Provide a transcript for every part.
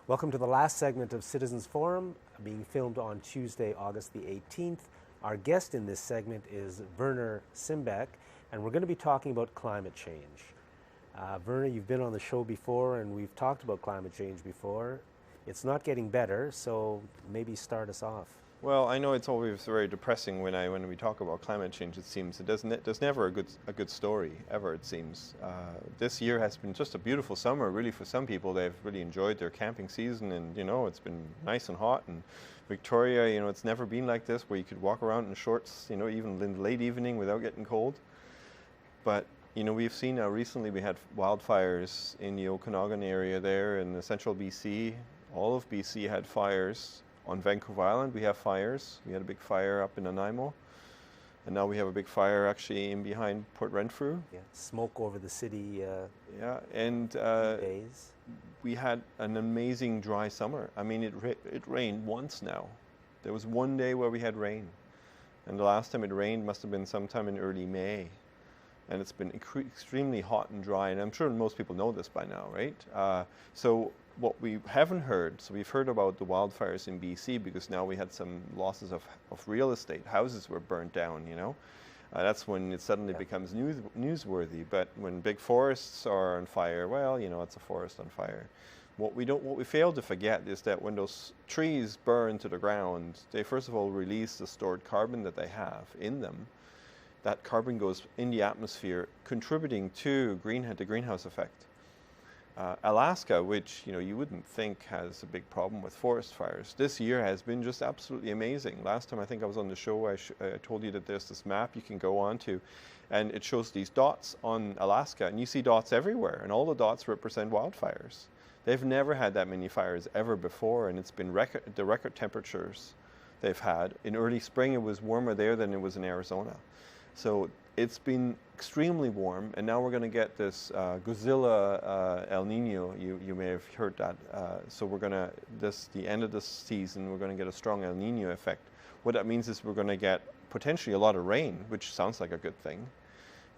Welcome to the last segment of Citizens Forum, being filmed on Tuesday, August the 18th. Our guest in this segment is Werner Simbeck, and we're going to be talking about climate change. Werner, you've been on the show before, and we've talked about climate change before. It's not getting better, so maybe start us off. Well, I know it's always very depressing when we talk about climate change. It seems there's never a good story ever. It seems this year has been just a beautiful summer. Really, for some people, they've really enjoyed their camping season, and it's been nice and hot. And Victoria, it's never been like this, where you could walk around in shorts, even in the late evening without getting cold. But we've seen recently we had wildfires in the Okanagan area there in the central BC. All of BC had fires. On Vancouver Island, we have fires. We had a big fire up in Nanaimo, and now we have a big fire actually in behind Port Renfrew. Yeah, smoke over the city. Yeah, and days. We had an amazing dry summer. I mean, it rained once now. There was one day where we had rain, and the last time it rained must have been sometime in early May, and it's been extremely hot and dry. And I'm sure most people know this by now, right? So what we haven't heard, so we've heard about the wildfires in BC because now we had some losses of real estate. Houses were burnt down, That's when it suddenly becomes newsworthy. But when big forests are on fire, well, it's a forest on fire. What we fail to forget is that when those trees burn to the ground, they first of all release the stored carbon that they have in them. That carbon goes in the atmosphere, contributing to the greenhouse effect. Alaska, which you wouldn't think has a big problem with forest fires, this year has been just absolutely amazing. Last time I think I was on the show, I told you that there's this map you can go on to, and it shows these dots on Alaska, and you see dots everywhere, and all the dots represent wildfires. They've never had that many fires ever before, and it's been the record temperatures they've had. In early spring, it was warmer there than it was in Arizona. So it's been extremely warm, and now we're going to get this Godzilla El Nino. You may have heard that. So we're going to, the end of this season, we're going to get a strong El Nino effect. What that means is we're going to get potentially a lot of rain, which sounds like a good thing.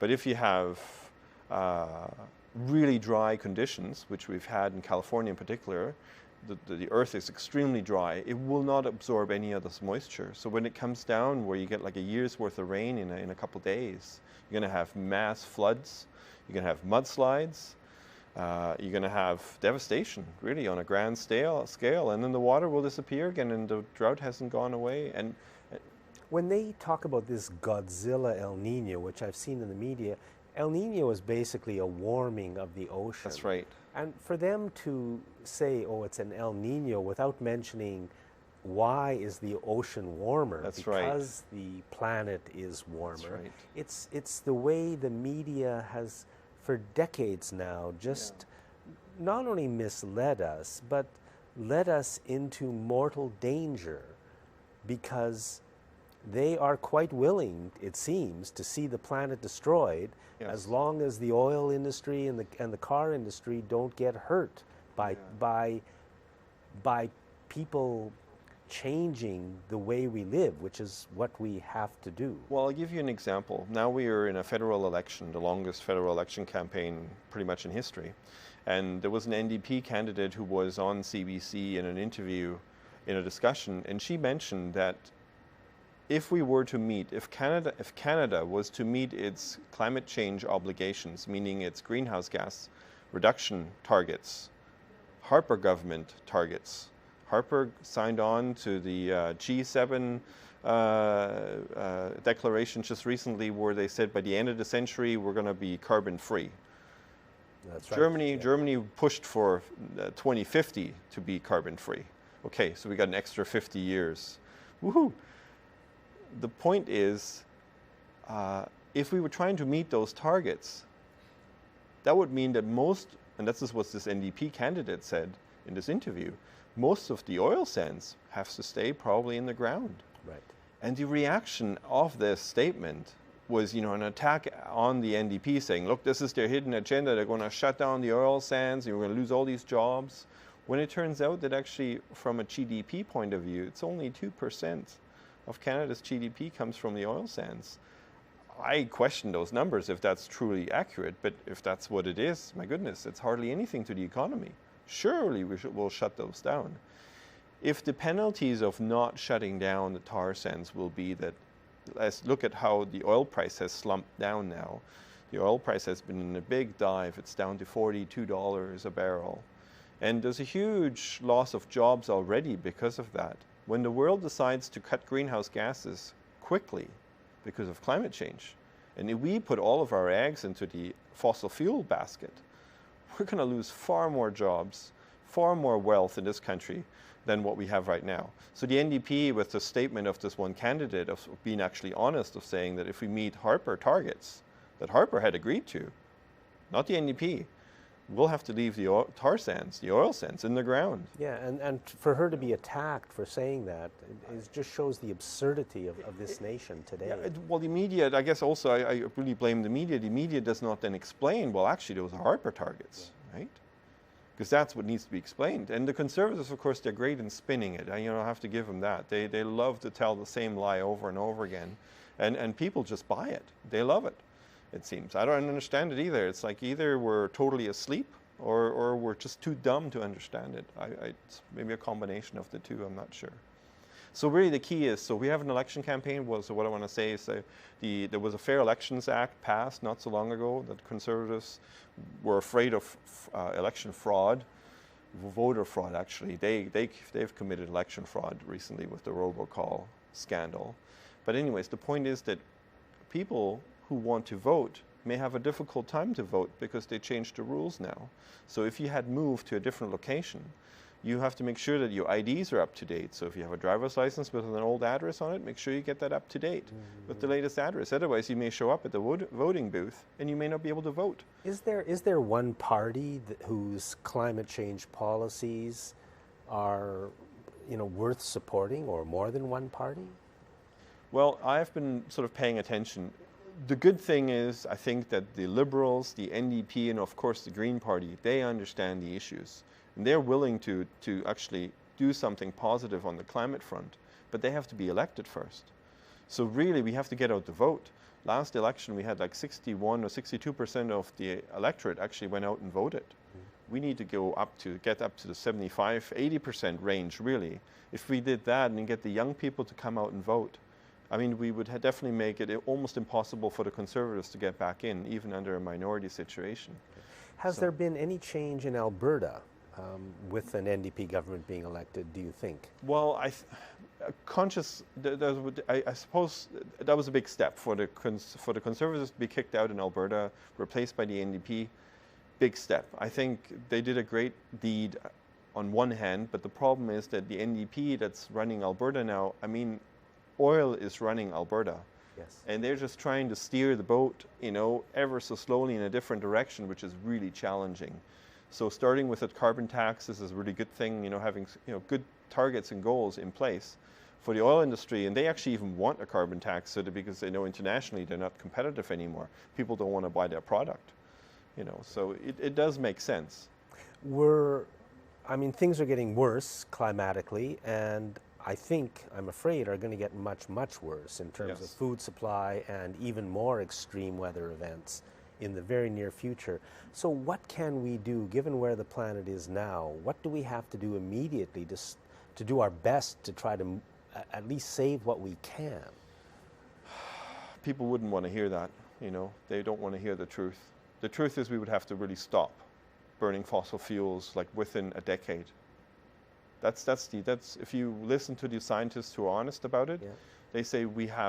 But if you have really dry conditions, which we've had in California in particular, the earth is extremely dry. It will not absorb any of this moisture. So when it comes down, where you get like a year's worth of rain in a couple of days, you're going to have mass floods, you're going to have mudslides, you're going to have devastation, really, on a grand scale, and then the water will disappear again, and the drought hasn't gone away. And when they talk about this Godzilla El Nino, which I've seen in the media, El Nino is basically a warming of the ocean. That's right. And for them to say, oh, it's an El Nino, without mentioning why is the ocean warmer? That's because the planet is warmer. That's right. It's the way the media has, for decades now, just not only misled us, but led us into mortal danger, because they are quite willing, it seems, to see the planet destroyed, as long as the oil industry and the car industry don't get hurt by people changing the way we live, which is what we have to do. Well, I'll give you an example. Now we are in a federal election, the longest federal election campaign pretty much in history. And there was an NDP candidate who was on CBC in an interview, in a discussion, and she mentioned that if Canada was to meet its climate change obligations, meaning its greenhouse gas reduction targets, Harper government targets. Harper signed on to the G7 declaration just recently, where they said by the end of the century we're going to be carbon free. That's right. Germany pushed for 2050 to be carbon free. Okay, so we got an extra 50 years. Woohoo! The point is, if we were trying to meet those targets, that would mean that and this is what this NDP candidate said in this interview, most of the oil sands have to stay probably in the ground. Right. And the reaction of this statement was, an attack on the NDP, saying, look, this is their hidden agenda. They're going to shut down the oil sands. We're going to lose all these jobs. When it turns out that actually, from a GDP point of view, it's only 2% of Canada's GDP comes from the oil sands. I question those numbers if that's truly accurate, but if that's what it is, my goodness, it's hardly anything to the economy. surely we'll shut those down. If the penalties of not shutting down the tar sands will be that, let's look at how the oil price has slumped down now. The oil price has been in a big dive. It's down to $42 a barrel. And there's a huge loss of jobs already because of that. When the world decides to cut greenhouse gases quickly because of climate change, and if we put all of our eggs into the fossil fuel basket, we're going to lose far more jobs, far more wealth in this country than what we have right now. So the NDP, with the statement of this one candidate of being actually honest, of saying that if we meet Harper targets that Harper had agreed to, not the NDP, we'll have to leave the tar sands, the oil sands, in the ground. Yeah, and for her to be attacked for saying that, it just shows the absurdity of this nation today. Yeah, well, the media, I guess also, I really blame the media. The media does not then explain, well, actually, those are Harper targets, right? Because that's what needs to be explained. And the Conservatives, of course, they're great in spinning it. I have to give them that. They love to tell the same lie over and over again. And people just buy it. They love it, it seems. I don't understand it either. It's like either we're totally asleep or we're just too dumb to understand it. It's maybe a combination of the two, I'm not sure. So really the key is, so we have an election campaign. So what I want to say is there was a Fair Elections Act passed not so long ago that Conservatives were afraid of election fraud, voter fraud actually. They've committed election fraud recently with the robocall scandal. But anyways, the point is that people who want to vote may have a difficult time to vote because they changed the rules now. So if you had moved to a different location, you have to make sure that your IDs are up to date. So if you have a driver's license with an old address on it, make sure you get that up to date with the latest address. Otherwise, you may show up at the voting booth and you may not be able to vote. Is there one party whose climate change policies are, worth supporting, or more than one party? Well, I've been sort of paying attention. The good thing is, I think that the Liberals, the NDP, and of course the Green Party, they understand the issues. And they're willing to actually do something positive on the climate front, but they have to be elected first. So really, we have to get out the vote. Last election, we had like 61 or 62% of the electorate actually went out and voted. We need to get up to the 75, 80% range, really. If we did that and get the young people to come out and vote, I mean, we would definitely make it almost impossible for the Conservatives to get back in, even under a minority situation. Has there been any change in Alberta with an NDP government being elected, do you think? Well, I suppose that was a big step for the Conservatives to be kicked out in Alberta, replaced by the NDP. Big step. I think they did a great deed on one hand, but the problem is that the NDP that's running Alberta now, I mean, oil is running Alberta. Yes. And they're just trying to steer the boat, ever so slowly in a different direction, which is really challenging. So starting with a carbon tax is a really good thing, having good targets and goals in place for the oil industry. And they actually even want a carbon tax because they know internationally they're not competitive anymore. People don't want to buy their product, so it does make sense. Things are getting worse climatically, and I'm afraid, are going to get much, much worse in terms of food supply and even more extreme weather events in the very near future. So what can we do, given where the planet is now? What do we have to do immediately to do our best to try to at least save what we can? People wouldn't want to hear that, They don't want to hear the truth. The truth is we would have to really stop burning fossil fuels like within a decade. That's if you listen to the scientists who are honest about it, they say we're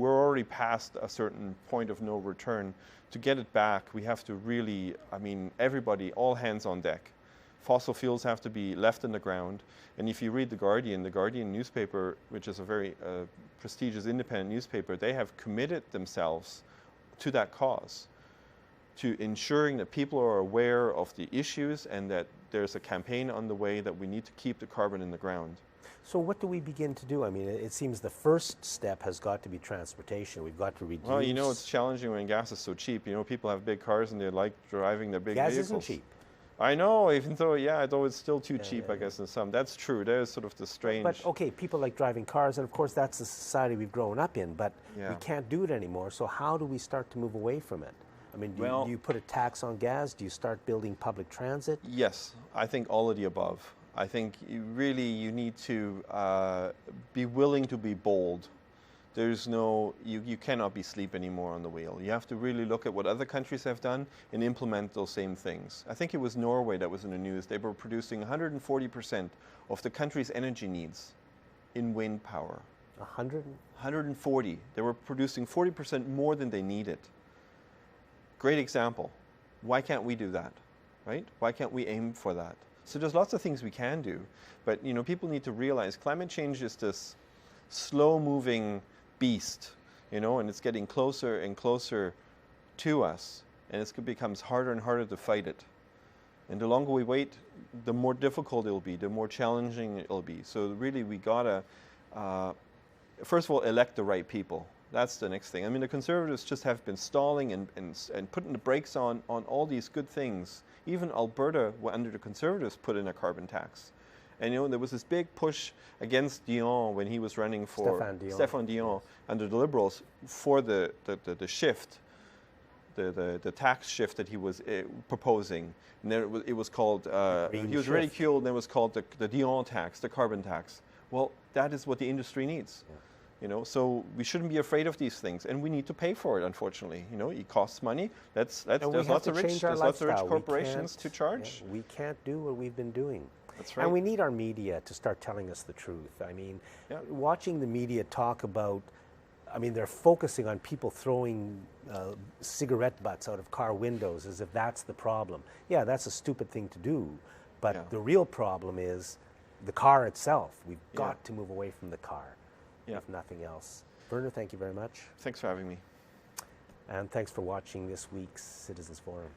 already past a certain point of no return. To get it back, we have to really, everybody, all hands on deck. Fossil fuels have to be left in the ground. And if you read the Guardian newspaper, which is a very prestigious independent newspaper, they have committed themselves to that cause, to ensuring that people are aware of the issues and that there's a campaign on the way that we need to keep the carbon in the ground. So what do we begin to do? It seems the first step has got to be transportation. We've got to reduce... Well, it's challenging when gas is so cheap. People have big cars and they like driving their big vehicles. Gas isn't cheap. I know, even though, though it's still too cheap, I guess, in some. That's true. There's sort of the strange... But, okay, people like driving cars, and of course that's the society we've grown up in, but we can't do it anymore. So how do we start to move away from it? I mean, Well, do you put a tax on gas? Do you start building public transit? yes, I think all of the above. I think you need to be willing to be bold. There's no, you cannot be asleep anymore on the wheel. You have to really look at what other countries have done and implement those same things. I think it was Norway that was in the news. They were producing 140% of the country's energy needs in wind power. 140. They were producing 40% more than they needed. Great example. Why can't we do that, right? Why can't we aim for that? So there's lots of things we can do, but people need to realize climate change is this slow-moving beast, and it's getting closer and closer to us, and it becomes harder and harder to fight it. And the longer we wait, the more difficult it'll be, the more challenging it'll be. So really, we gotta first of all elect the right people. That's the next thing. I mean, the Conservatives just have been stalling and putting the brakes on all these good things. Even Alberta, under the Conservatives, put in a carbon tax. And there was this big push against Dion when he was running for Stéphane Dion yes. under the Liberals for the shift, the tax shift that he was proposing. And then it was called, he was ridiculed, and it was called the Dion tax, the carbon tax. Well, that is what the industry needs. Yeah. So we shouldn't be afraid of these things, and we need to pay for it. Unfortunately, it costs money. There's lots of rich corporations to charge. Yeah, we can't do what we've been doing. That's right. And we need our media to start telling us the truth. I mean, watching the media talk about, they're focusing on people throwing cigarette butts out of car windows as if that's the problem. Yeah, that's a stupid thing to do, but the real problem is the car itself. We've got to move away from the car. If nothing else. Werner, thank you very much. Thanks for having me. And thanks for watching this week's Citizens Forum.